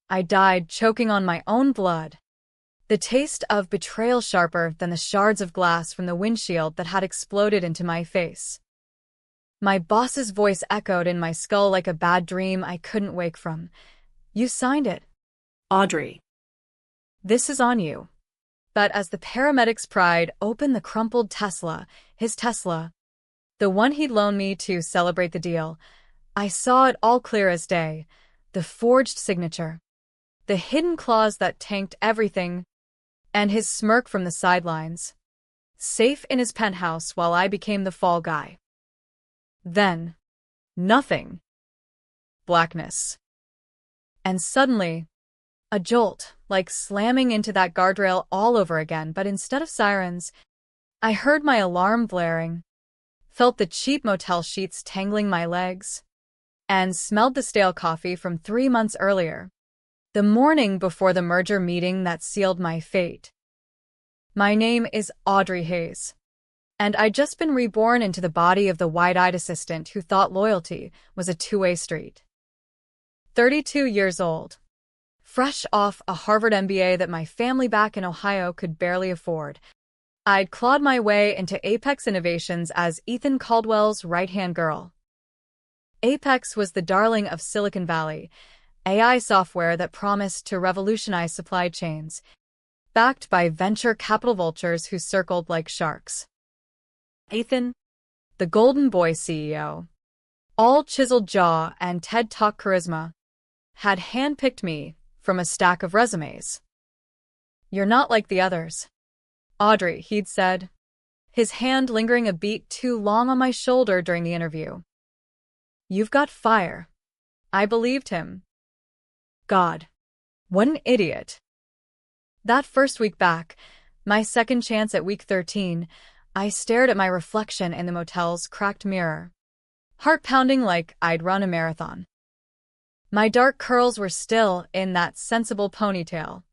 I died choking on my own blood. The taste of betrayal sharper than the shards of glass from the windshield that had exploded into my face. My boss's voice echoed in my skull like a bad dream I couldn't wake from. You signed it. Audrey. This is on you. But as the paramedics pried open the crumpled Tesla, his Tesla, the one he'd loaned me to celebrate the deal, I saw it all clear as day. The forged signature, the hidden clause that tanked everything, and his smirk from the sidelines. Safe in his penthouse while I became the fall guy. Then, nothing. Blackness. And suddenly, a jolt, like slamming into that guardrail all over again, but instead of sirens, I heard my alarm blaring, felt the cheap motel sheets tangling my legs, and smelled the stale coffee from 3 months earlier, the morning before the merger meeting that sealed my fate. My name is Audrey Hayes, and I'd just been reborn into the body of the wide-eyed assistant who thought loyalty was a two-way street. 32 years old. Fresh off a Harvard MBA that my family back in Ohio could barely afford, I'd clawed my way into Apex Innovations as Ethan Caldwell's right-hand girl. Apex was the darling of Silicon Valley, AI software that promised to revolutionize supply chains, backed by venture capital vultures who circled like sharks. Ethan, the Golden Boy CEO, all chiseled jaw and TED Talk charisma, had handpicked me from a stack of resumes. You're not like the others, Audrey, he'd said, his hand lingering a beat too long on my shoulder during the interview. You've got fire. I believed him. God, what an idiot. That first week back, my second chance at week 13, I stared at my reflection in the motel's cracked mirror, heart pounding like I'd run a marathon. My dark curls were still in that sensible ponytail,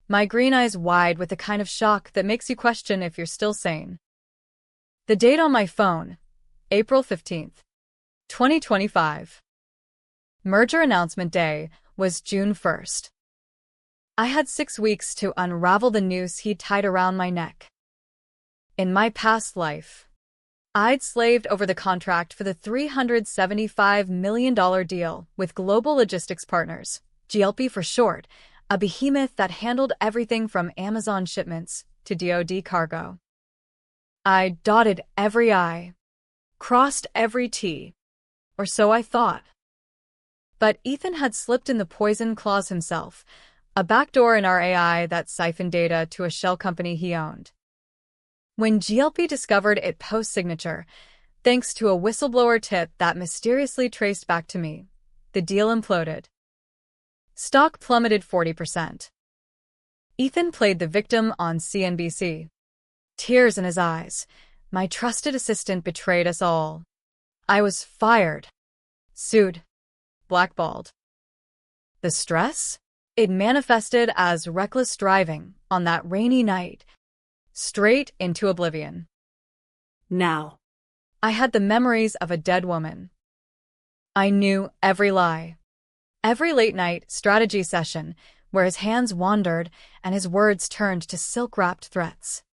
my green eyes wide with the kind of shock that makes you question if you're still sane. The date on my phone, April 15th, 2025. Merger announcement day was June 1st. I had 6 weeks to unravel the noose he'd tied around my neck. In my past life, I'd slaved over the contract for the $375 million deal with Global Logistics Partners, GLP for short, a behemoth that handled everything from Amazon shipments to DoD cargo. I dotted every I, crossed every T, or so I thought. But Ethan had slipped in the poison clause himself, a backdoor in our AI that siphoned data to a shell company he owned. When GLP discovered it post-signature, thanks to a whistleblower tip that mysteriously traced back to me, the deal imploded. Stock plummeted 40%. Ethan played the victim on CNBC. Tears in his eyes. My trusted assistant betrayed us all. I was fired, sued, blackballed. The stress? It manifested as reckless driving on that rainy night, straight into oblivion. Now. I had the memories of a dead woman. I knew every lie. Every late-night strategy session where his hands wandered and his words turned to silk-wrapped threats.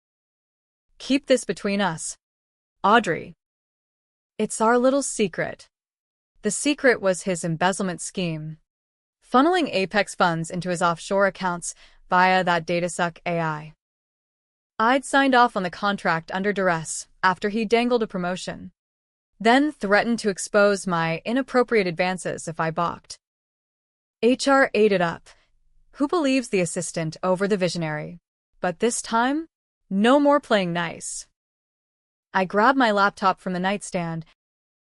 Keep this between us, Audrey. It's our little secret. The secret was his embezzlement scheme, funneling Apex funds into his offshore accounts via that DataSuck AI. I'd signed off on the contract under duress after he dangled a promotion, then threatened to expose my inappropriate advances if I balked. HR ate it up. Who believes the assistant over the visionary? But this time, no more playing nice. I grabbed my laptop from the nightstand,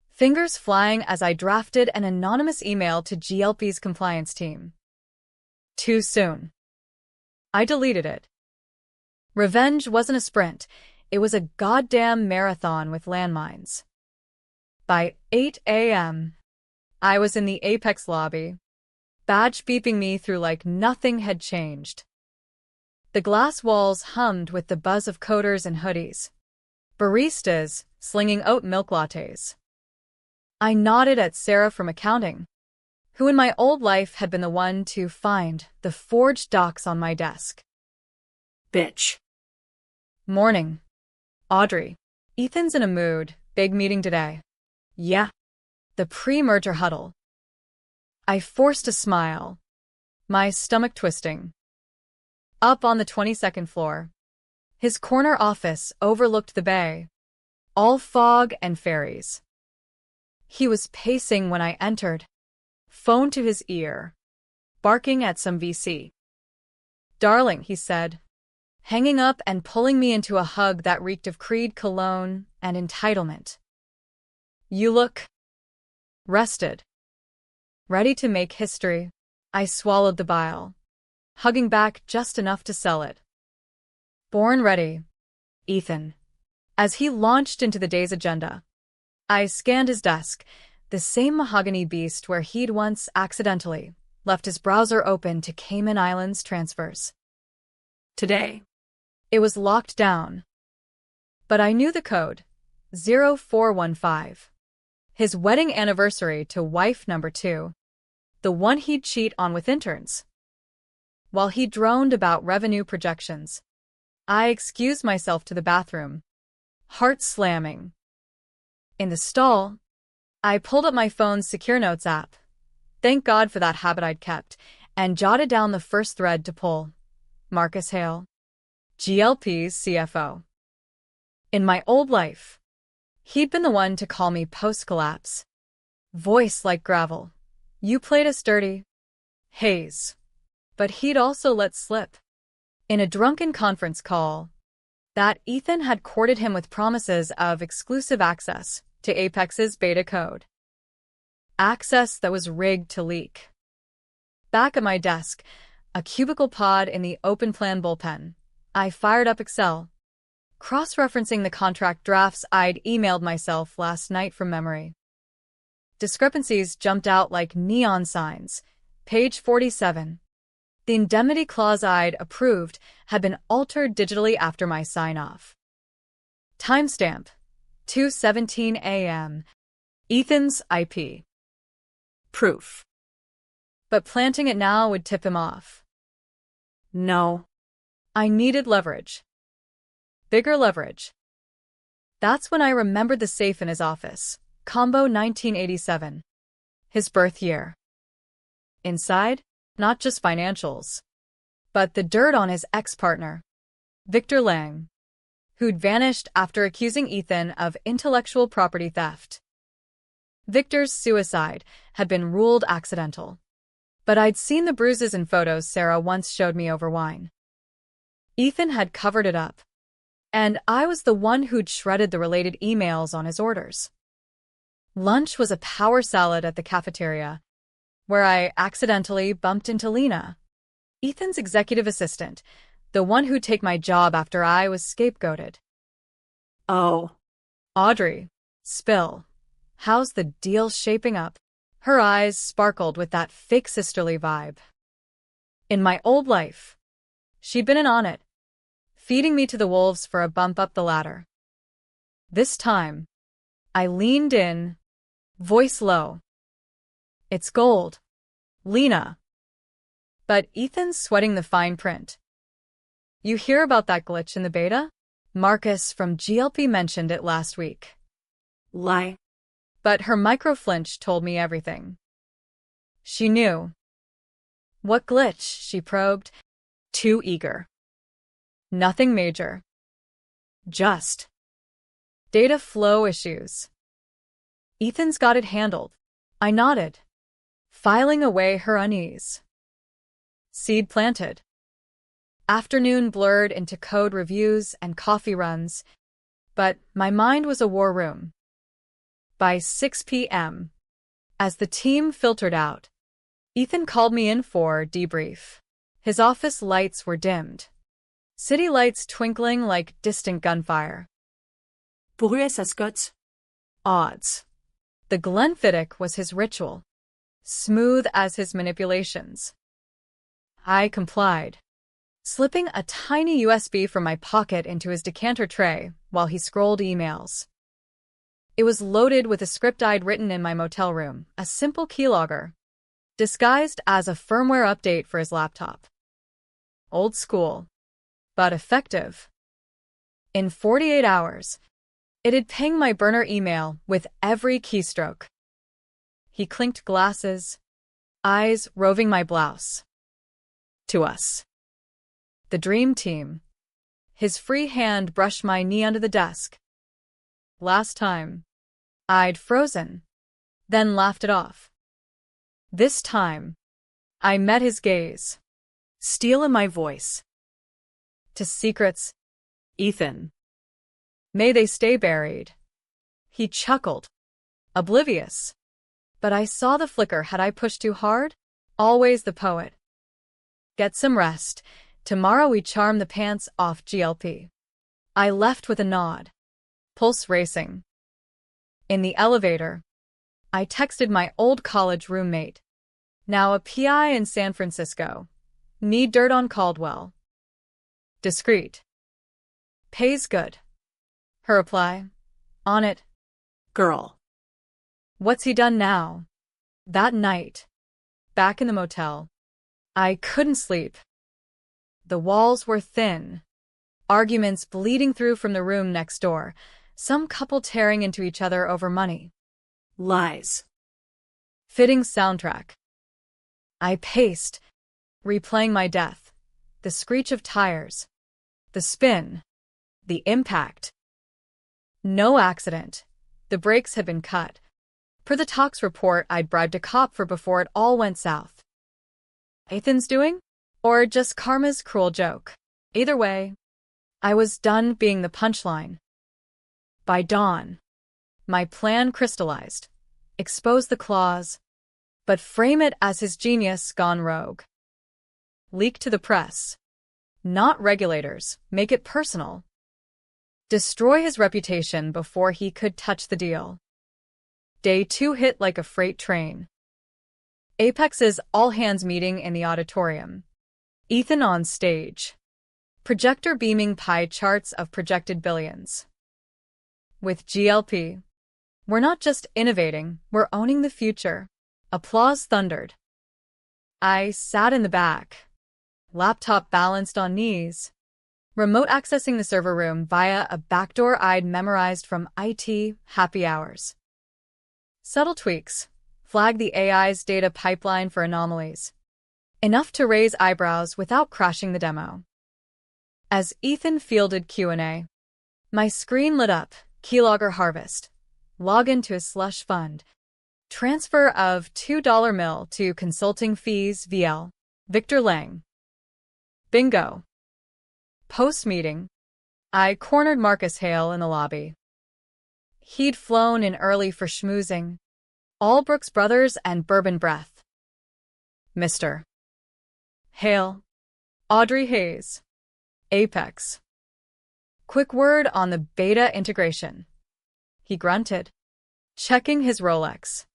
fingers flying as I drafted an anonymous email to GLP's compliance team. Too soon. I deleted it. Revenge wasn't a sprint, it was a goddamn marathon with landmines. By 8 a.m., I was in the Apex lobby, badge beeping me through like nothing had changed. The glass walls hummed with the buzz of coders in hoodies, baristas slinging oat milk lattes. I nodded at Sarah from accounting, who in my old life had been the one to find the forged docs on my desk. Bitch. Morning. Audrey. Ethan's in a mood. Big meeting today. Yeah. The pre-merger huddle. I forced a smile, my stomach twisting. Up on the 22nd floor. His corner office overlooked the bay. All fog and fairies. He was pacing when I entered, phone to his ear, barking at some VC. Darling, he said, hanging up and pulling me into a hug that reeked of Creed cologne and entitlement. You look rested. Ready to make history. I swallowed the bile, hugging back just enough to sell it. Born ready, Ethan. As he launched into the day's agenda, I scanned his desk, the same mahogany beast where he'd once accidentally left his browser open to Cayman Islands transfers. Today. It was locked down. But I knew the code, 0415. His wedding anniversary to wife number 2, the one he'd cheat on with interns. While he droned about revenue projections, I excused myself to the bathroom, heart slamming. In the stall, I pulled up my phone's Secure Notes app, thank God for that habit I'd kept, and jotted down the first thread to pull. Marcus Hale, GLP's CFO. In my old life, he'd been the one to call me post-collapse. Voice like gravel. You played us dirty. Haze. But he'd also let slip, in a drunken conference call, that Ethan had courted him with promises of exclusive access to Apex's beta code. Access that was rigged to leak. Back at my desk, a cubicle pod in the open plan bullpen, I fired up Excel, cross-referencing the contract drafts I'd emailed myself last night from memory. Discrepancies jumped out like neon signs. Page 47. The indemnity clause I'd approved had been altered digitally after my sign-off. Timestamp: 2:17 a.m. Ethan's IP. Proof. But planting it now would tip him off. No. I needed leverage. Bigger leverage. That's when I remembered the safe in his office. Combo 1987. His birth year. Inside, not just financials, but the dirt on his ex-partner, Victor Lang, who'd vanished after accusing Ethan of intellectual property theft. Victor's suicide had been ruled accidental, but I'd seen the bruises in photos Sarah once showed me over wine. Ethan had covered it up, and I was the one who'd shredded the related emails on his orders. Lunch was a power salad at the cafeteria, where I accidentally bumped into Lena, Ethan's executive assistant, the one who'd take my job after I was scapegoated. Oh. Audrey, spill. How's the deal shaping up? Her eyes sparkled with that fake sisterly vibe. In my old life, she'd been in on it, feeding me to the wolves for a bump up the ladder. This time, I leaned in, voice low. It's gold, Lena. But Ethan's sweating the fine print. You hear about that glitch in the beta? Marcus from GLP mentioned it last week. Lie. But her microflinch told me everything. She knew. What glitch? She probed. Too eager. Nothing major. Just data flow issues. Ethan's got it handled. I nodded, filing away her unease. Seed planted. Afternoon blurred into code reviews and coffee runs, but my mind was a war room. By 6 p.m., as the team filtered out, Ethan called me in for debrief. His office lights were dimmed, city lights twinkling like distant gunfire. Pourquoi ça scotte? Odds. The Glenfiddich was his ritual, smooth as his manipulations. I complied, slipping a tiny USB from my pocket into his decanter tray while he scrolled emails. It was loaded with a script I'd written in my motel room, a simple keylogger. disguised as a firmware update for his laptop. Old school, but effective. In 48 hours, it'd ping my burner email with every keystroke. He clinked glasses, eyes roving my blouse. To us. The dream team. His free hand brushed my knee under the desk. Last time, I'd frozen, then laughed it off. This time, I met his gaze. Steel in my voice. To secrets, Ethan. may they stay buried. He chuckled, oblivious. But I saw the flicker. Had I pushed too hard? Always the poet. Get some rest. Tomorrow we charm the pants off GLP. I left with a nod, pulse racing. In the elevator, I texted my old college roommate, now a PI in San Francisco. Need dirt on Caldwell. Discreet. Pays good. Her reply, on it. Girl. What's he done now? That night, back in the motel, I couldn't sleep. The walls were thin, arguments bleeding through from the room next door, some couple tearing into each other over money. Lies. Fitting soundtrack. I paced, replaying my death, the screech of tires, the spin, the impact. No accident. The brakes had been cut. Per the Tox report I'd bribed a cop for before it all went south. Ethan's doing? Or just karma's cruel joke? Either way, I was done being the punchline. By dawn, my plan crystallized. Expose the claws, but frame it as his genius gone rogue. Leak to the press. Not regulators. Make it personal. Destroy his reputation before he could touch the deal. Day 2 hit like a freight train. Apex's all-hands meeting in the auditorium. Ethan on stage. Projector beaming pie charts of projected billions. With GLP, we're not just innovating, we're owning the future. Applause thundered. I sat in the back, laptop balanced on knees, remote accessing the server room via a backdoor I'd memorized from IT happy hours. Subtle tweaks. Flag the AI's data pipeline for anomalies. Enough to raise eyebrows without crashing the demo. As Ethan fielded Q&A, my screen lit up. Keylogger harvest. Log into a slush fund. Transfer of $2 mil to consulting fees VL. Victor Lang. Bingo. Post-meeting, I cornered Marcus Hale in the lobby. He'd flown in early for schmoozing. All Brooks Brothers and Bourbon Breath. Mr. Hale. Audrey Hayes. Apex. Quick word on the beta integration. He grunted, checking his Rolex.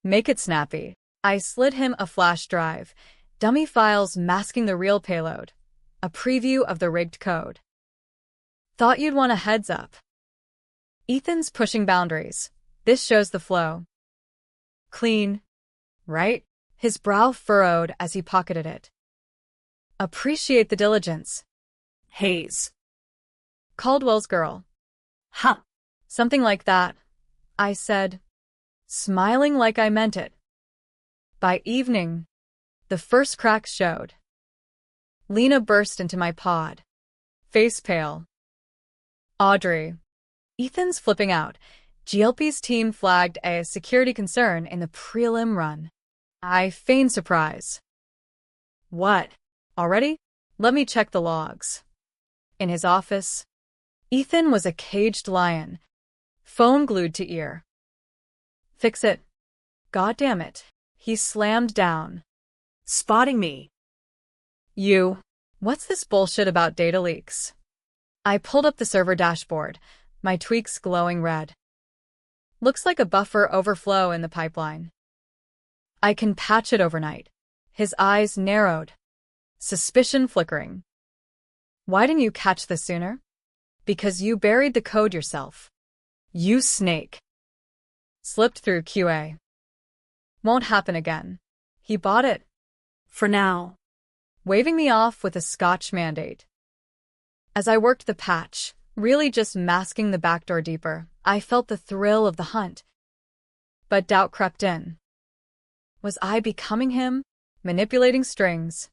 Make it snappy. I slid him a flash drive, dummy files masking the real payload, a preview of the rigged code. Thought you'd want a heads up. Ethan's pushing boundaries. This shows the flow. Clean, right? His brow furrowed as he pocketed it. Appreciate the diligence. Hayes. Caldwell's girl. Huh. Something like that, I said, smiling like I meant it. By evening, the first cracks showed. Lena burst into my pod, face pale. Audrey. Ethan's flipping out. GLP's team flagged a security concern in the prelim run. I feigned surprise. What? Already? Let me check the logs. In his office, Ethan was a caged lion, phone glued to ear. Fix it. God damn it. He slammed down. Spotting me. You. What's this bullshit about data leaks? I pulled up the server dashboard, my tweaks glowing red. Looks like a buffer overflow in the pipeline. I can patch it overnight. His eyes narrowed, suspicion flickering. Why didn't you catch this sooner? Because you buried the code yourself. You snake. Slipped through QA. Won't happen again. He bought it, For now. waving me off with a Scotch mandate. As I worked the patch, really just masking the backdoor deeper, I felt the thrill of the hunt. But doubt crept in. Was I becoming him, manipulating strings,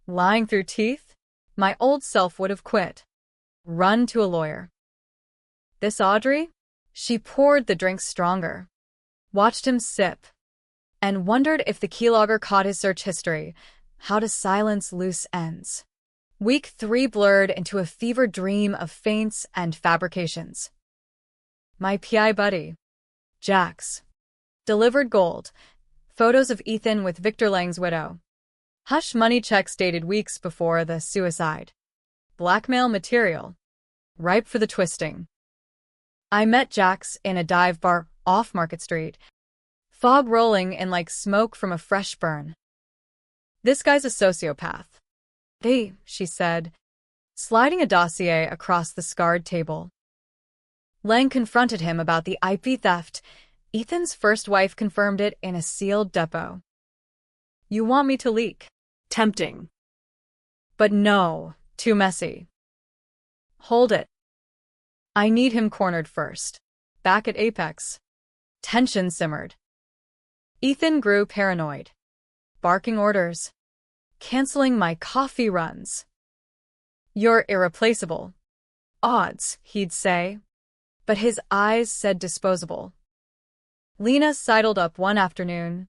lying through teeth? My old self would have quit, run to a lawyer. This Audrey? She poured the drink stronger, watched him sip, and wondered if the keylogger caught his search history, how to silence loose ends. Week 3 blurred into a fevered dream of feints and fabrications. My PI buddy, Jax, delivered gold, photos of Ethan with Victor Lang's widow. Hush money checks dated weeks before the suicide. Blackmail material, ripe for the twisting. I met Jax in a dive bar off Market Street, fog rolling in like smoke from a fresh burn. This guy's a sociopath. She said, sliding a dossier across the scarred table. Lang confronted him about the IP theft. Ethan's first wife confirmed it in a sealed depot. You want me to leak? Tempting. But no, too messy. Hold it. I need him cornered first. Back at Apex. Tension simmered. Ethan grew paranoid, barking orders, canceling my coffee runs. You're irreplaceable. Odds, he'd say. But his eyes said disposable. Lena sidled up one afternoon,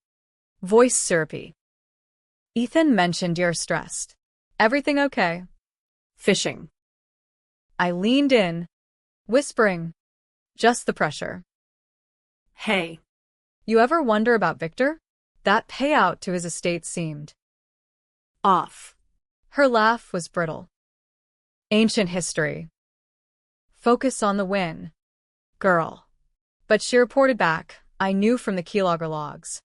voice syrupy. Ethan mentioned you're stressed. Everything okay? Fishing. I leaned in, whispering, just the pressure. Hey. You ever wonder about Victor? That payout to his estate seemed Off. Her laugh was brittle. Ancient history. Focus on the win, girl. But she reported back, I knew from the keylogger logs.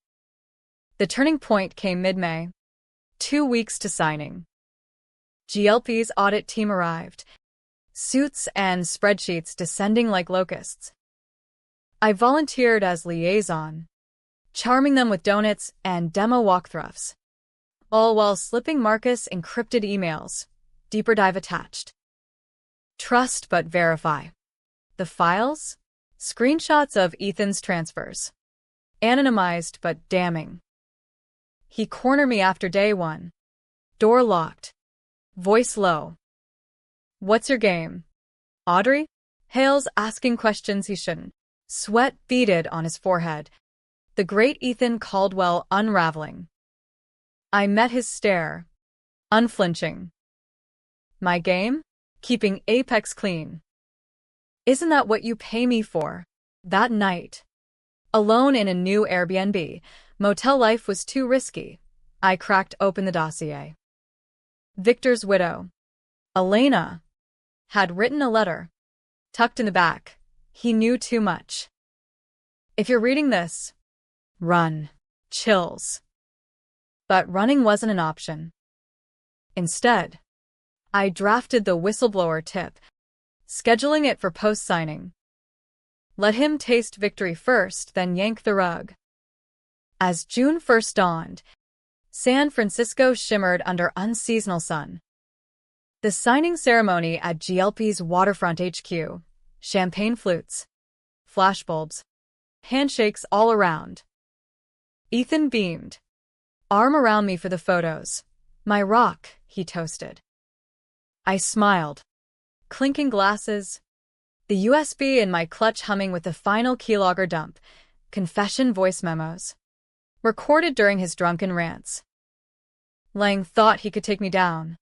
The turning point came mid-May. 2 weeks to signing. GLP's audit team arrived, suits and spreadsheets descending like locusts. I volunteered as liaison, charming them with donuts and demo walkthroughs, all while slipping Marcus encrypted emails, deeper dive attached. Trust but verify. The files? Screenshots of Ethan's transfers. Anonymized but damning. He cornered me after day 1. Door locked. Voice low. What's your game, Audrey? Hales asking questions he shouldn't. Sweat beaded on his forehead. The great Ethan Caldwell unraveling. I met his stare, unflinching. My game? Keeping Apex clean. Isn't that what you pay me for? That night, alone in a new Airbnb, motel life was too risky. I cracked open the dossier. Victor's widow, Elena, had written a letter. Tucked in the back, he knew too much. If you're reading this, run. Chills. But running wasn't an option. Instead, I drafted the whistleblower tip, scheduling it for post-signing. Let him taste victory first, then yank the rug. As June 1st dawned, San Francisco shimmered under unseasonal sun. The signing ceremony at GLP's waterfront HQ, champagne flutes, flashbulbs, handshakes all around. Ethan beamed, arm around me for the photos. My rock, he toasted. I smiled, clinking glasses, the USB in my clutch humming with the final keylogger dump, confession voice memos, recorded during his drunken rants. Lang thought he could take me down.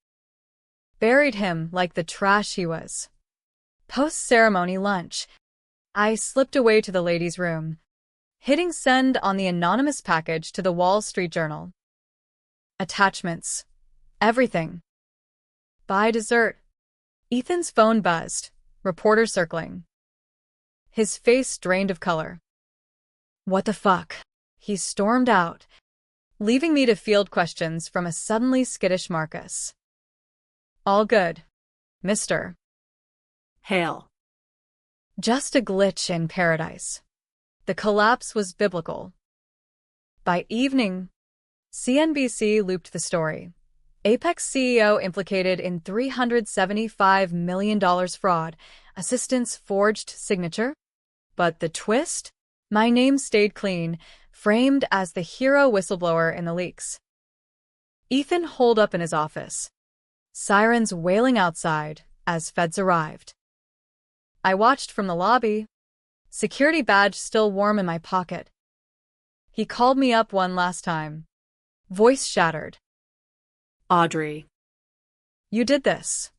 Buried him like the trash he was. Post-ceremony lunch, I slipped away to the ladies' room, hitting send on the anonymous package to the Wall Street Journal. Attachments. Everything. By dessert. Ethan's phone buzzed, reporter circling. His face drained of color. What the fuck? He stormed out, leaving me to field questions from a suddenly skittish Marcus. All good, mister. Hale. Just a glitch in paradise. The collapse was biblical. By evening, CNBC looped the story. Apex CEO implicated in $375 million fraud, assistant's forged signature. But the twist? My name stayed clean, framed as the hero whistleblower in the leaks. Ethan holed up in his office. Sirens wailing outside as feds arrived. I watched from the lobby, security badge still warm in my pocket. He called me up one last time. Voice shattered. Audrey. You did this.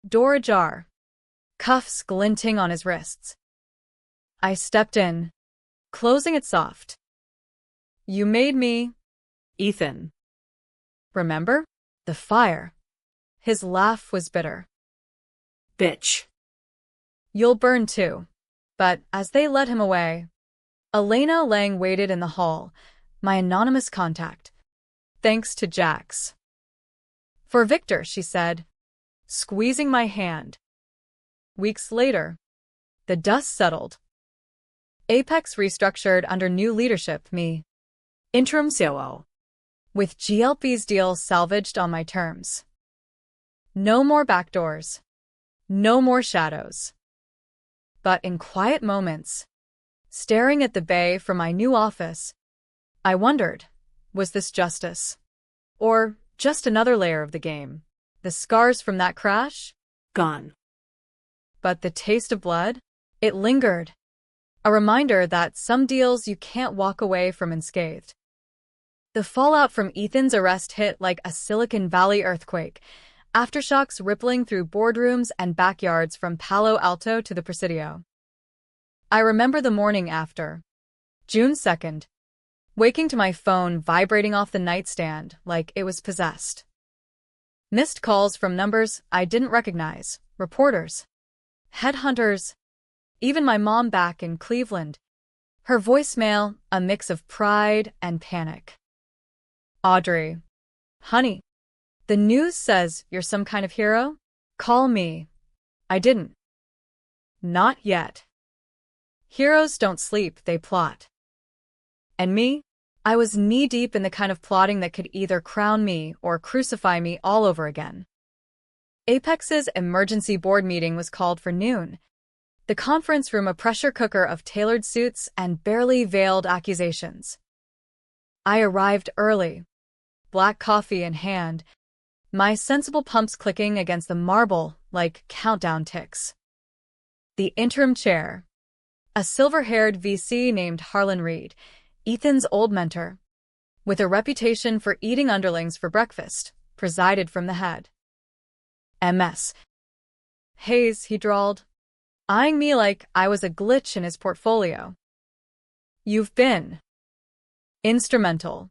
Door ajar. Cuffs glinting on his wrists. I stepped in, closing it soft. You made me. Ethan. Remember? The fire. His laugh was bitter. Bitch. You'll burn too. But as they led him away, Elena Lang waited in the hall, my anonymous contact. Thanks to Jax. For Victor, she said, squeezing my hand. Weeks later, the dust settled. Apex restructured under new leadership, me. Interim COO. With GLP's deal salvaged on my terms. No more backdoors. No more shadows. But in quiet moments, staring at the bay from my new office, I wondered, was this justice? Or just another layer of the game? The scars from that crash? Gone. But the taste of blood? It lingered. A reminder that some deals you can't walk away from unscathed. The fallout from Ethan's arrest hit like a Silicon Valley earthquake, aftershocks rippling through boardrooms and backyards from Palo Alto to the Presidio. I remember the morning after, June 2nd, waking to my phone vibrating off the nightstand like it was possessed. Missed calls from numbers I didn't recognize, reporters, headhunters, even my mom back in Cleveland. Her voicemail, a mix of pride and panic. Audrey. Honey. The news says you're some kind of hero? Call me. I didn't. Not yet. Heroes don't sleep, they plot. And me? I was knee-deep in the kind of plotting that could either crown me or crucify me all over again. Apex's emergency board meeting was called for noon. The conference room a pressure cooker of tailored suits and barely veiled accusations. I arrived early, black coffee in hand, my sensible pumps clicking against the marble like countdown ticks. The interim chair, a silver-haired VC named Harlan Reed, Ethan's old mentor, with a reputation for eating underlings for breakfast, presided from the head. MS. Hayes, he drawled, eyeing me like I was a glitch in his portfolio. You've been instrumental.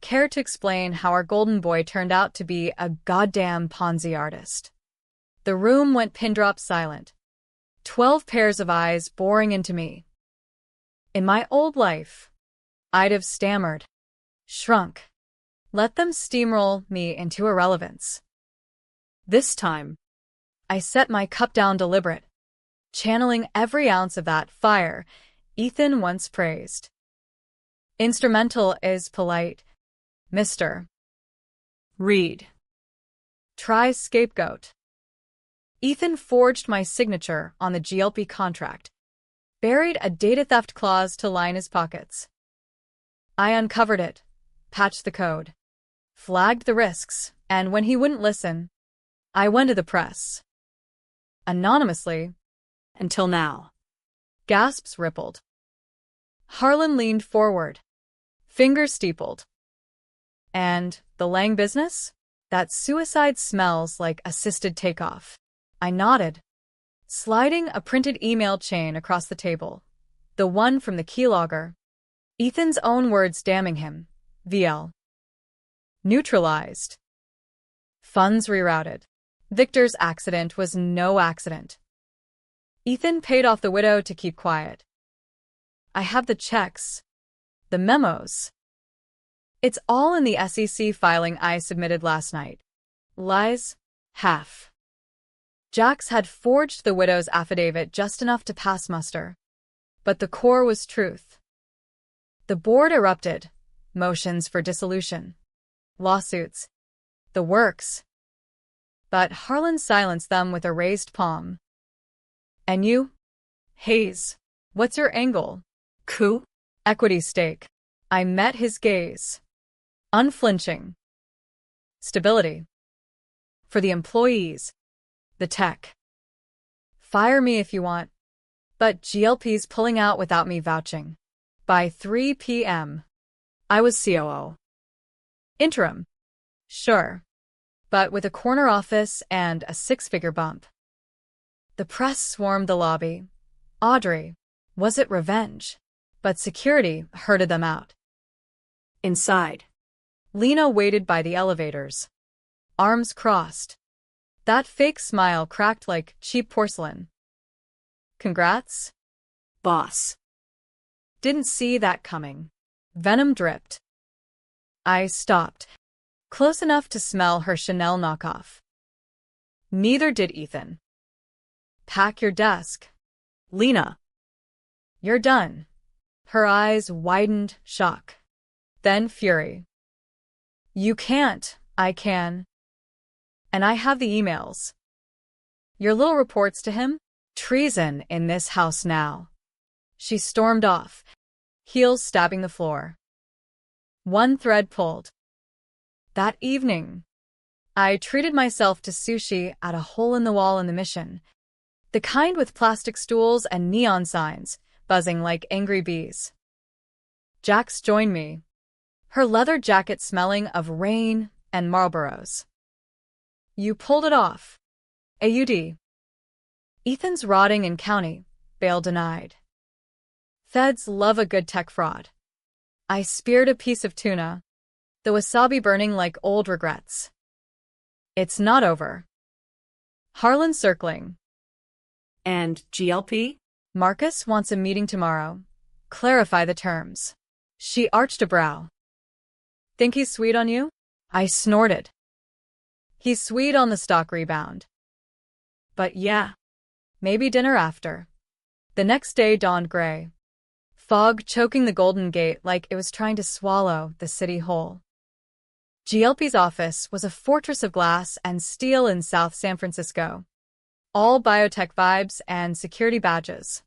Care to explain how our golden boy turned out to be a goddamn Ponzi artist? The room went pin-drop silent. 12 pairs of eyes boring into me. In my old life, I'd have stammered, shrunk, let them steamroll me into irrelevance. This time, I set my cup down deliberate, channeling every ounce of that fire Ethan once praised. Instrumental is polite, Mr. Reed. Try scapegoat. Ethan forged my signature on the GLP contract, buried a data theft clause to line his pockets. I uncovered it, patched the code, flagged the risks, and when he wouldn't listen, I went to the press. Anonymously. Until now. Gasps rippled. Harlan leaned forward, fingers steepled. And the Lang business? That suicide smells like assisted takeoff. I nodded, sliding a printed email chain across the table. The one from the keylogger. Ethan's own words damning him. VL. Neutralized. Funds rerouted. Victor's accident was no accident. Ethan paid off the widow to keep quiet. I have the checks. The memos. It's all in the SEC filing I submitted last night. Lies? Half. Jax had forged the widow's affidavit just enough to pass muster. But the core was truth. The board erupted, motions for dissolution, lawsuits, the works. But Harlan silenced them with a raised palm. And you? Hayes, what's your angle? Coup? Equity stake. I met his gaze. Unflinching. Stability. For the employees. The tech. Fire me if you want. But GLP's pulling out without me vouching. By 3 p.m. I was COO. Interim. Sure. But with a corner office and a six-figure bump. The press swarmed the lobby. Audrey. Was it revenge? But security herded them out. Inside. Lena waited by the elevators. Arms crossed. That fake smile cracked like cheap porcelain. Congrats? Boss. Didn't see that coming. Venom dripped. I stopped, close enough to smell her Chanel knockoff. Neither did Ethan. Pack your desk. Lena. You're done. Her eyes widened, shock. Then fury. You can't, I can. And I have the emails. Your little reports to him? Treason in this house now. She stormed off, heels stabbing the floor. One thread pulled. That evening, I treated myself to sushi at a hole-in-the-wall in the Mission. The kind with plastic stools and neon signs, buzzing like angry bees. Jax joined me, her leather jacket smelling of rain and Marlboros. You pulled it off. AUD. Ethan's rotting in county, bail denied. Feds love a good tech fraud. I speared a piece of tuna, the wasabi burning like old regrets. It's not over. Harlan circling. And GLP? Marcus wants a meeting tomorrow. Clarify the terms. She arched a brow. Think he's sweet on you? I snorted. He's sweet on the stock rebound. But yeah, maybe dinner after. The next day dawned gray. Fog choking the Golden Gate like it was trying to swallow the city whole. GLP's office was a fortress of glass and steel in South San Francisco. All biotech vibes and security badges.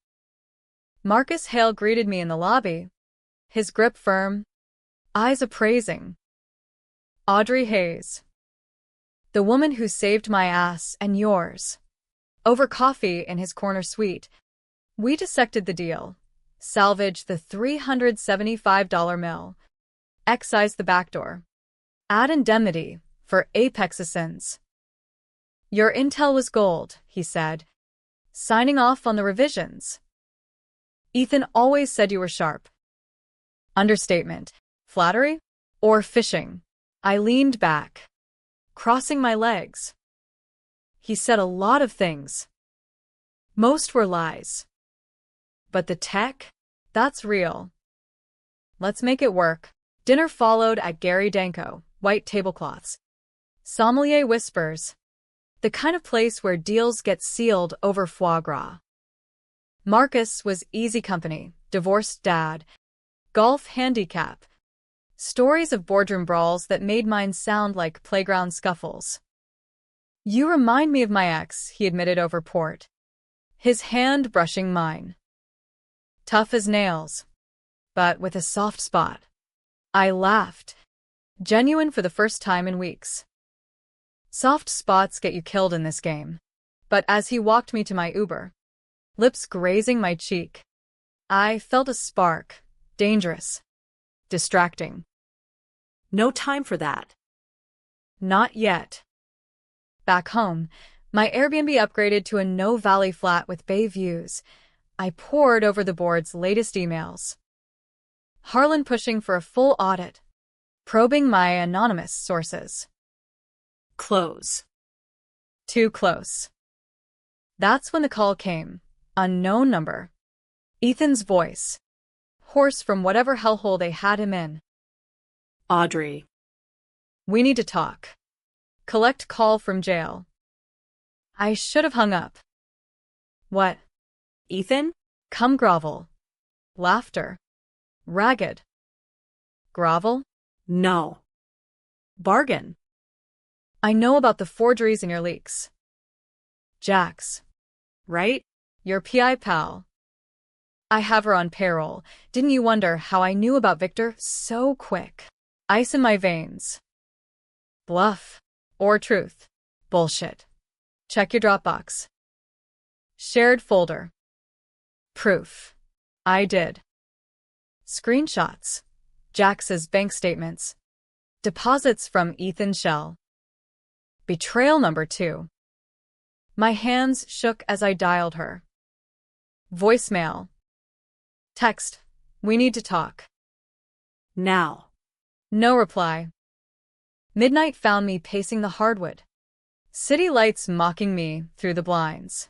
Marcus Hale greeted me in the lobby, his grip firm, eyes appraising. Audrey Hayes. The woman who saved my ass and yours. Over coffee in his corner suite, we dissected the deal, salvaged the $375 mill, excised the backdoor, add indemnity for apex sins. Your intel was gold, he said, signing off on the revisions. Ethan always said you were sharp. Understatement, flattery, or fishing? I leaned back, crossing my legs. He said a lot of things. Most were lies. But the tech? That's real. Let's make it work. Dinner followed at Gary Danko, white tablecloths. Sommelier whispers. The kind of place where deals get sealed over foie gras. Marcus was easy company, divorced dad, golf handicap. Stories of boardroom brawls that made mine sound like playground scuffles. You remind me of my ex, he admitted over port, his hand brushing mine. Tough as nails, but with a soft spot. I laughed, genuine for the first time in weeks. Soft spots get you killed in this game. But as he walked me to my Uber, lips grazing my cheek, I felt a spark, dangerous, distracting. No time for that. Not yet. Back home, my Airbnb upgraded to a no-valley flat with bay views. I pored over the board's latest emails. Harlan pushing for a full audit, probing my anonymous sources. Close. Too close. That's when the call came. Unknown number. Ethan's voice. Hoarse from whatever hellhole they had him in. Audrey. We need to talk. Collect call from jail. I should have hung up. What? Ethan? Come grovel. Laughter. Ragged. Grovel? No. Bargain. I know about the forgeries in your leaks. Jax, Right? your PI pal. I have her on payroll. Didn't you wonder how I knew about Victor so quick? Ice in my veins. Bluff. Or truth. Bullshit. Check your Dropbox. Shared folder. Proof. I did. Screenshots. Jax's bank statements. Deposits from Ethan Shell. Betrayal number 2. My hands shook as I dialed her. Voicemail. Text. We need to talk. Now. No reply. Midnight found me pacing the hardwood. City lights mocking me through the blinds.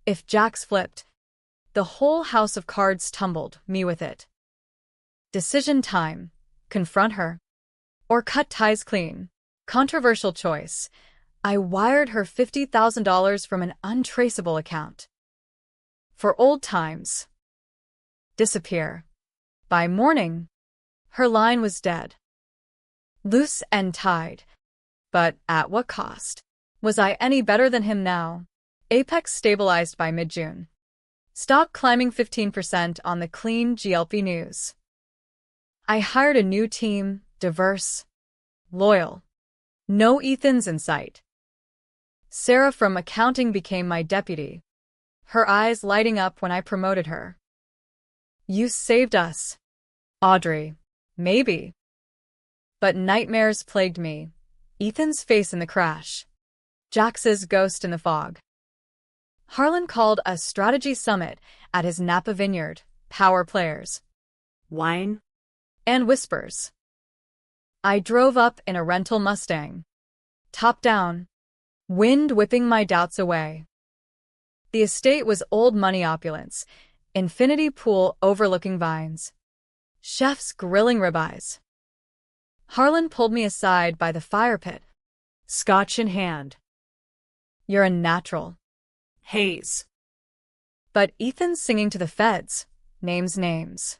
If Jax flipped, the whole house of cards tumbled, me with it. Decision time. Confront her. Or cut ties clean. Controversial choice. I wired her $50,000 from an untraceable account. For old times. Disappear. By morning, her line was dead. Loose and tied. But at what cost? Was I any better than him now? Apex stabilized by mid-June. Stock climbing 15% on the clean GLP news. I hired a new team, diverse, loyal. No Ethans in sight. Sarah from accounting became my deputy, her eyes lighting up when I promoted her. You saved us. Audrey. Maybe. But nightmares plagued me. Ethan's face in the crash. Jax's ghost in the fog. Harlan called a strategy summit at his Napa vineyard. Power players. Wine. And whispers. I drove up in a rental Mustang. Top down. Wind whipping my doubts away. The estate was old money opulence. Infinity pool overlooking vines. Chefs grilling ribeyes. Harlan pulled me aside by the fire pit. Scotch in hand. You're a natural. Haze. But Ethan's singing to the feds. Names.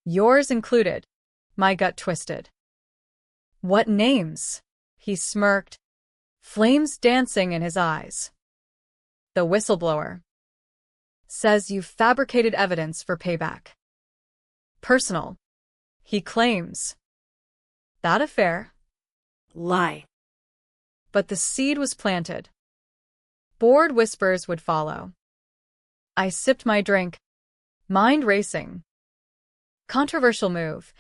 Yours included. My gut twisted. What names? He smirked. Flames dancing in his eyes. The whistleblower. Says you fabricated evidence for payback. Personal. He claims. That affair? Lie. But the seed was planted. Bored whispers would follow. I sipped my drink. Mind racing. Controversial move.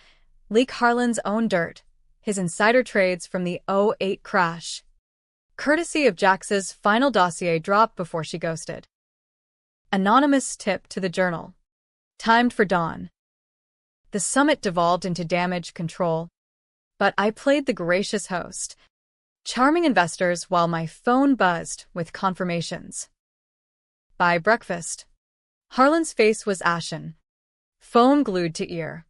Leak Harlan's own dirt. His insider trades from the '08 crash. Courtesy of Jax's final dossier drop before she ghosted. Anonymous tip to the journal. Timed for dawn. The summit devolved into damage control. But I played the gracious host. Charming investors while my phone buzzed with confirmations. By breakfast, Harlan's face was ashen. Phone glued to ear.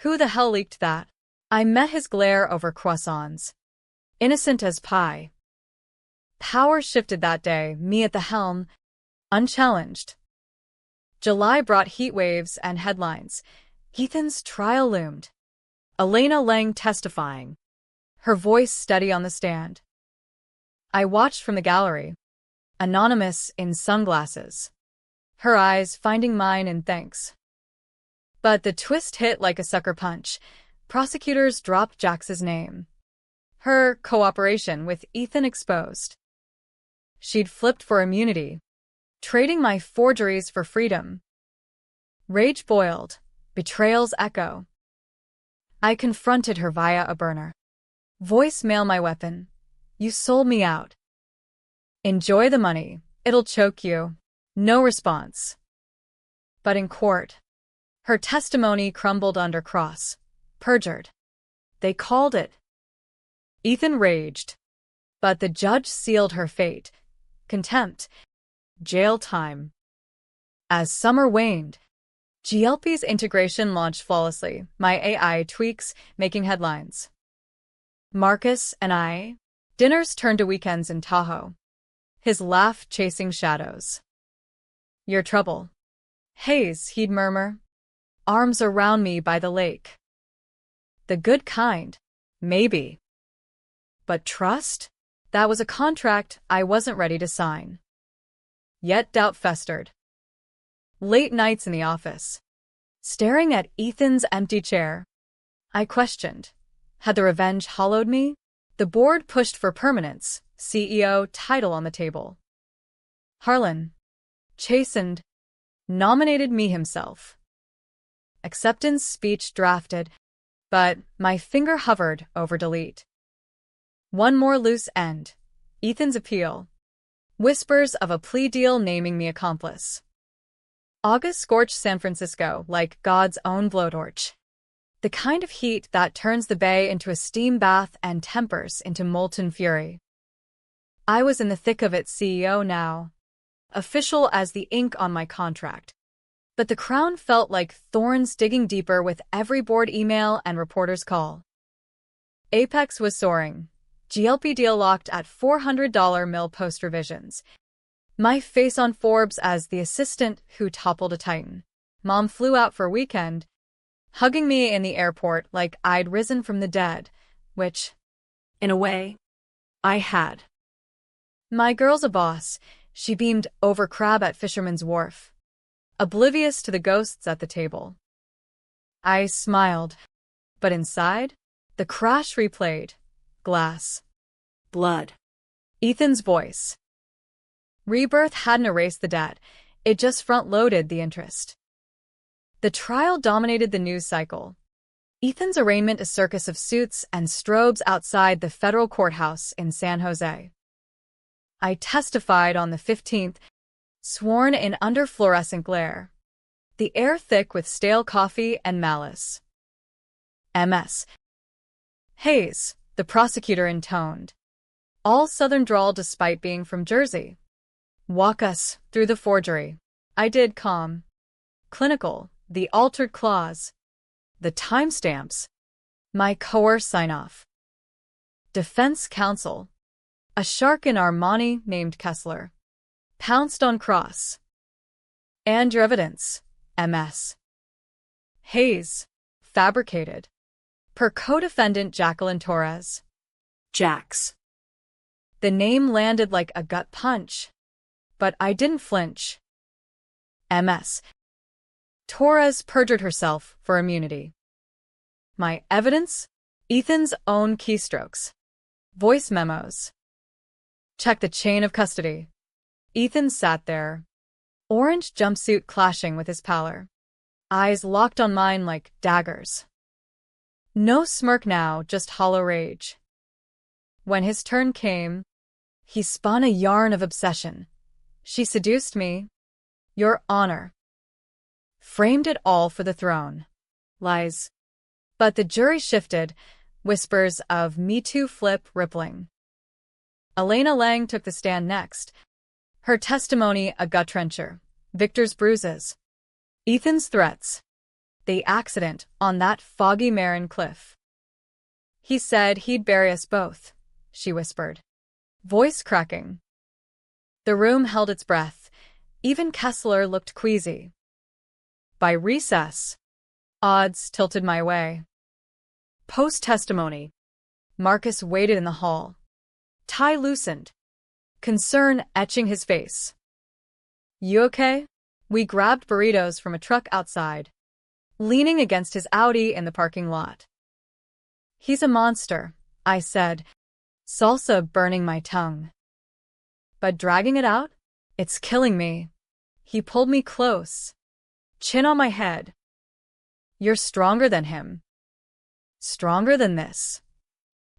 Who the hell leaked that? I met his glare over croissants. Innocent as pie. Power shifted that day, me at the helm, unchallenged. July brought heat waves and headlines. Ethan's trial loomed. Elena Lang testifying. Her voice steady on the stand. I watched from the gallery. Anonymous in sunglasses. Her eyes finding mine in thanks. But the twist hit like a sucker punch. Prosecutors dropped Jax's name. Her cooperation with Ethan exposed. She'd flipped for immunity, trading my forgeries for freedom. Rage boiled. Betrayal's echo. I confronted her via a burner. Voicemail my weapon. You sold me out. Enjoy the money. It'll choke you. No response. But in court, her testimony crumbled under cross. Perjured. They called it. Ethan raged. But the judge sealed her fate. Contempt. Jail time. As summer waned, GLP's integration launched flawlessly, my AI tweaks making headlines. Marcus and I, dinners turned to weekends in Tahoe. His laugh chasing shadows. Your trouble. Haze, he'd murmur. arms around me by the lake. The good kind, maybe. But trust? That was a contract I wasn't ready to sign. Yet doubt festered. Late nights in the office, staring at Ethan's empty chair, I questioned. Had the revenge hollowed me? The board pushed for permanence, CEO title on the table. Harlan, chastened, nominated me himself. Acceptance speech drafted, but my finger hovered over delete. One more loose end. Ethan's appeal. Whispers of a plea deal naming me accomplice. August scorched San Francisco like God's own blowtorch. The kind of heat that turns the bay into a steam bath and tempers into molten fury. I was in the thick of it, CEO now. Official as the ink on my contract. But the crown felt like thorns digging deeper with every board email and reporter's call. Apex was soaring. GLP deal locked at $400 mil post revisions. My face on Forbes as the assistant who toppled a titan. Mom flew out for a weekend, hugging me in the airport like I'd risen from the dead, which, In a way, I had. my girl's a boss. She beamed over crab at Fisherman's Wharf, oblivious to the ghosts at the table. I smiled, but inside, the crash replayed. Glass. Blood. Ethan's voice. Rebirth hadn't erased the debt, it just front-loaded the interest. The trial dominated the news cycle. Ethan's arraignment a circus of suits and strobes outside the federal courthouse in San Jose. I testified on the 15th, sworn in under fluorescent glare. The air thick with stale coffee and malice. MS. Hayes, the prosecutor intoned. All Southern drawl despite being from Jersey. Walk us through the forgery. I did calm. Clinical, the altered clause. The timestamps. My coerced sign-off. Defense counsel. A shark in Armani named Kessler. Pounced on cross. And your evidence. MS. Hayes. Fabricated. Per co-defendant Jacqueline Torres. Jax. The name landed like a gut punch. But I didn't flinch. MS. Torres perjured herself for immunity. My evidence? Ethan's own keystrokes. Voice memos. Check the chain of custody. Ethan sat there, orange jumpsuit clashing with his pallor. Eyes locked on mine like daggers. No smirk now, just hollow rage. When his turn came, he spun a yarn of obsession. She seduced me. Your honor. Framed it all for the throne. Lies. But the jury shifted, whispers of Me Too flip rippling. Elena Lang took the stand next. Her testimony a gut-wrencher. Victor's bruises. Ethan's threats. The accident on that foggy Marin cliff. He said he'd bury us both, she whispered. Voice cracking. The room held its breath. Even Kessler looked queasy. By recess, odds tilted my way. Post-testimony. Marcus waited in the hall. Tie loosened. Concern etching his face. You okay? We grabbed burritos from a truck outside, leaning against his Audi in the parking lot. He's a monster, I said, salsa burning my tongue. But dragging it out? It's killing me. He pulled me close, chin on my head. You're stronger than him. Stronger than this.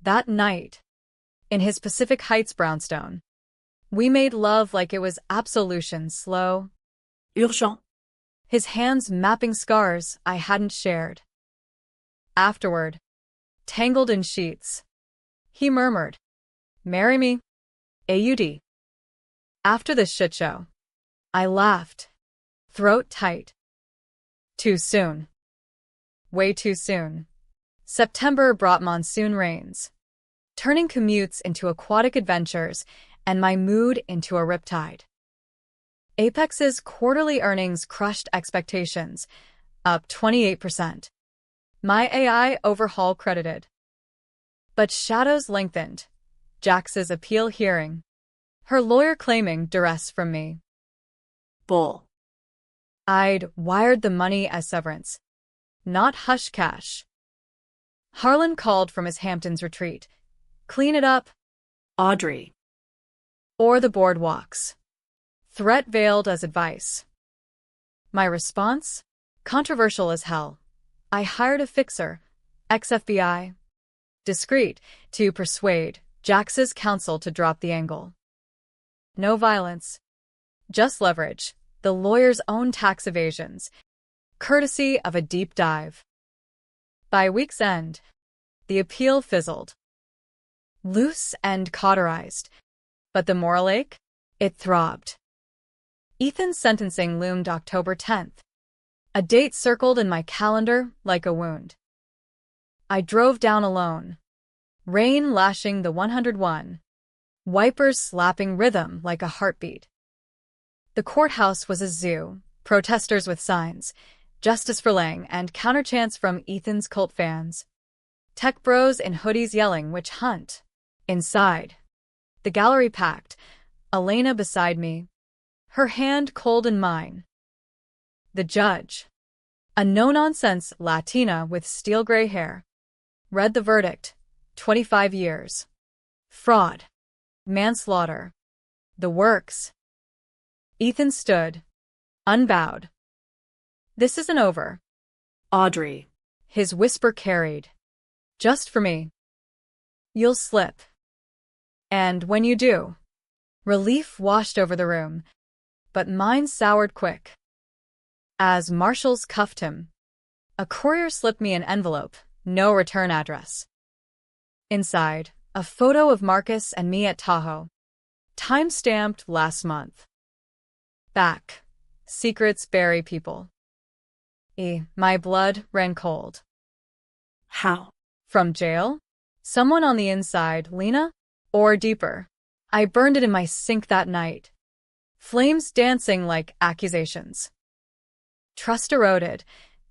That night, in his Pacific Heights brownstone, we made love like it was absolution, slow. Urgent. His hands mapping scars I hadn't shared. Afterward, tangled in sheets, he murmured, "Marry me. AUD." After this shit show, I laughed, throat tight. Too soon. Way too soon. September brought monsoon rains, turning commutes into aquatic adventures and my mood into a riptide. Apex's quarterly earnings crushed expectations. up 28%. My AI overhaul credited. But shadows lengthened. Jax's appeal hearing. Her lawyer claiming duress from me. Bull. I'd wired the money as severance, not hush cash. Harlan called from his Hamptons retreat. Clean it up. Audrey. Or the boardwalks. Threat veiled as advice. My response? Controversial as hell. I hired a fixer, ex-FBI. Discreet, to persuade Jax's counsel to drop the angle. No violence. Just leverage, the lawyer's own tax evasions, courtesy of a deep dive. By week's end, the appeal fizzled. Loose and cauterized. But the moral ache? It throbbed. Ethan's sentencing loomed October 10th. A date circled in my calendar like a wound. I drove down alone. Rain lashing the 101. Wipers slapping rhythm like a heartbeat. The courthouse was a zoo, protesters with signs, justice for Lang, and counterchants from Ethan's cult fans. Tech bros in hoodies yelling witch hunt. Inside, the gallery packed, Elena beside me, her hand cold in mine. The judge, a no-nonsense Latina with steel gray hair, read the verdict, 25 years. Fraud. Manslaughter. The works. Ethan stood, unbowed. This isn't over. Audrey. His whisper carried. Just for me. You'll slip. And when you do, relief washed over the room, but mine soured quick. As marshals cuffed him, a courier slipped me an envelope, no return address. Inside, a photo of Marcus and me at Tahoe. Time-stamped last month. Back. Secrets bury people. My blood ran cold. How? From jail? Someone on the inside, Lena? Or deeper? I burned it in my sink that night. Flames dancing like accusations. Trust eroded.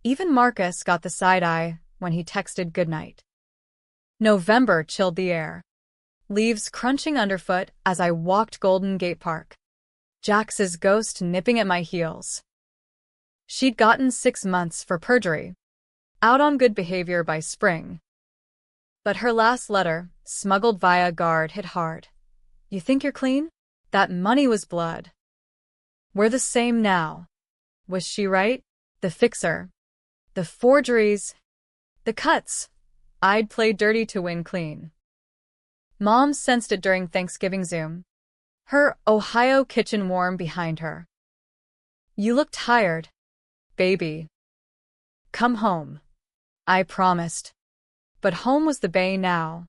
Even Marcus got the side eye when he texted goodnight. November chilled the air. Leaves crunching underfoot as I walked Golden Gate Park. Jax's ghost nipping at my heels. She'd gotten 6 months for perjury. Out on good behavior by spring. But her last letter, smuggled via guard, hit hard. You think you're clean? That money was blood. We're the same now. Was she right? The fixer. The forgeries. The cuts. I'd played dirty to win clean. Mom sensed it during Thanksgiving Zoom. Her Ohio kitchen warm behind her. You look tired, baby. Come home. I promised. But home was the bay now.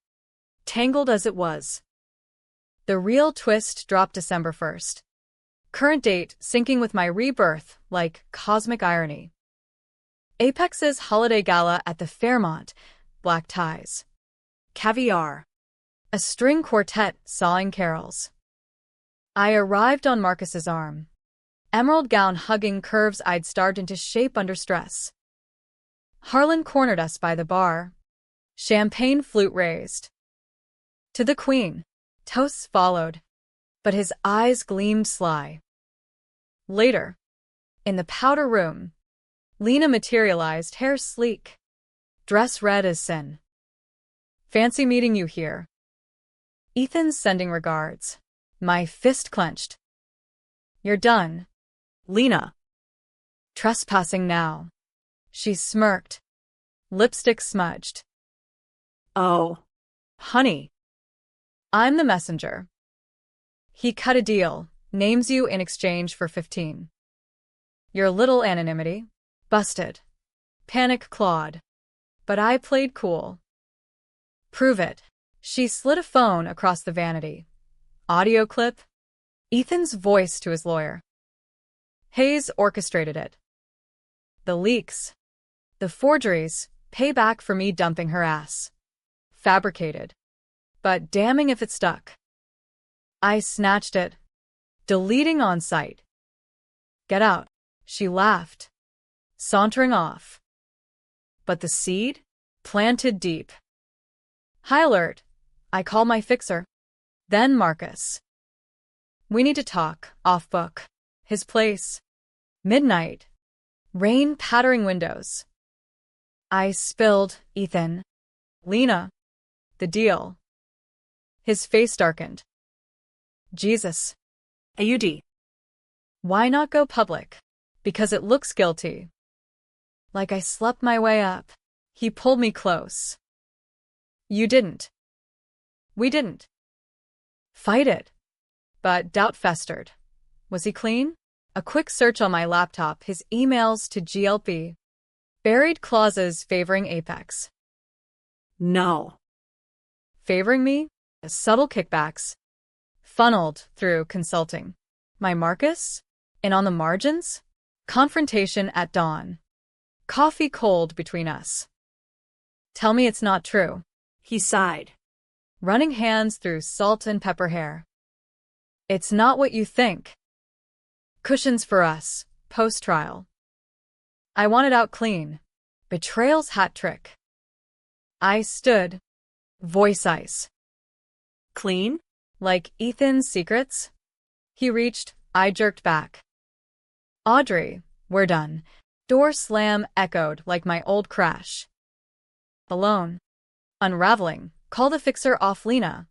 Tangled as it was. The real twist dropped December 1st. Current date syncing with my rebirth like cosmic irony. Apex's holiday gala at the Fairmont. Black ties. Caviar. A string quartet sawing carols. I arrived on Marcus's arm. Emerald gown hugging curves I'd starved into shape under stress. Harlan cornered us by the bar. Champagne flute raised. To the Queen. Toasts followed. But his eyes gleamed sly. Later, in the powder room, Lena materialized, hair sleek. Dress red as sin. Fancy meeting you here. Ethan's sending regards. My fist clenched. You're done. Lena. Trespassing now. She smirked. Lipstick smudged. Oh. Honey. I'm the messenger. He cut a deal, names you in exchange for 15. Your little anonymity. Busted. Panic clawed. But I played cool. Prove it. She slid a phone across the vanity. Audio clip. Ethan's voice to his lawyer. Hayes orchestrated it. The leaks. The forgeries. Payback for me dumping her ass. Fabricated. But damning if it stuck. I snatched it. Deleting on sight. Get out. She laughed. sauntering off. But the seed? Planted deep. High alert. I call my fixer. Then Marcus. We need to talk, off book. His place. Midnight. Rain pattering windows. I spilled, Ethan. Lena. The deal. His face darkened. Jesus. AUD. Why not go public? Because it looks guilty. Like I slept my way up. He pulled me close. You didn't. We didn't. Fight it. But doubt festered. Was he clean? A quick search on my laptop, his emails to GLP. Buried clauses favoring Apex. No. Favoring me? Subtle kickbacks. Funneled through consulting. My Marcus? And on the margins? Confrontation at dawn. Coffee cold between us. Tell me it's not true. He sighed. Running hands through salt and pepper hair. It's not what you think. Cushions for us, post-trial. I wanted out clean. Betrayal's hat trick. I stood. Voice ice. Clean? Like Ethan's secrets? He reached, I jerked back. Audrey, we're done. Door slam echoed like my old crash. Alone. Unraveling. Call the fixer off Lena.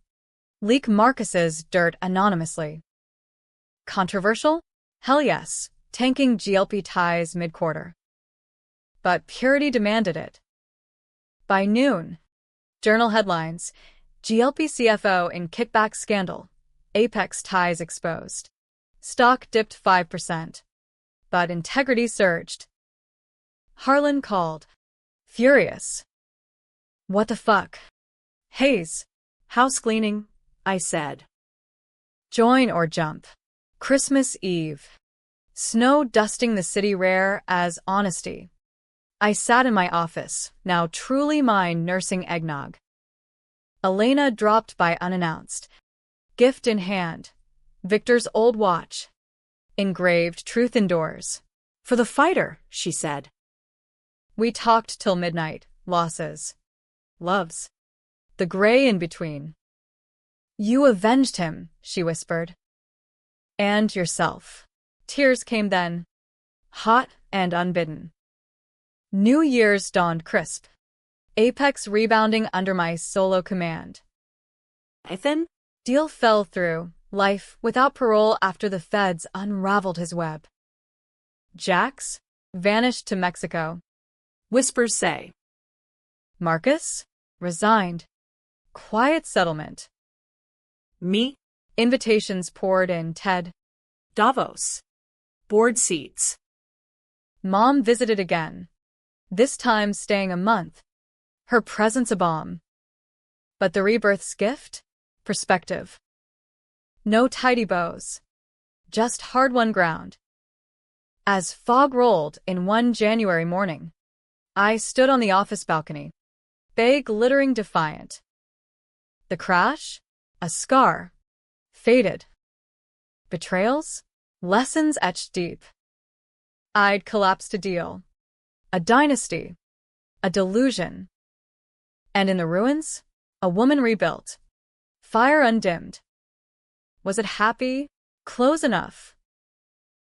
Leak Marcus's dirt anonymously. Controversial? Hell yes. Tanking GLP ties mid-quarter. But purity demanded it. By noon. Journal headlines. GLP CFO in kickback scandal. Apex ties exposed. Stock dipped 5%. But integrity surged. Harlan called. Furious. What the fuck? Hayes. House cleaning, I said. Join or jump. Christmas Eve. Snow dusting the city rare as honesty. I sat in my office, now truly mine, nursing eggnog. Elena dropped by unannounced. Gift in hand. Victor's old watch. Engraved truth indoors. For the fighter, she said. We talked till midnight. Losses. Loves. The gray in between. You avenged him, she whispered. And yourself. Tears came then. Hot and unbidden. New Year's dawned crisp. Apex rebounding under my solo command. Ethan? Deal fell through. Life without parole after the feds unraveled his web. Jax? Vanished to Mexico. Whispers say. Marcus? Resigned. Quiet settlement. Me? Invitations poured in. Ted. Davos. Board seats. Mom visited again. This time staying a month. Her presence a bomb. But the rebirth's gift? Perspective. No tidy bows. Just hard-won ground. As fog rolled in one January morning, I stood on the office balcony. Bay glittering defiant. The crash? A scar. Faded. Betrayals? Lessons etched deep. I'd collapsed a deal. A dynasty. A delusion. And in the ruins? A woman rebuilt. Fire undimmed. Was it happy? Close enough.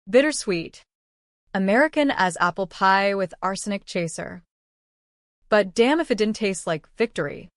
Bittersweet. American as apple pie with arsenic chaser. But damn if it didn't taste like victory.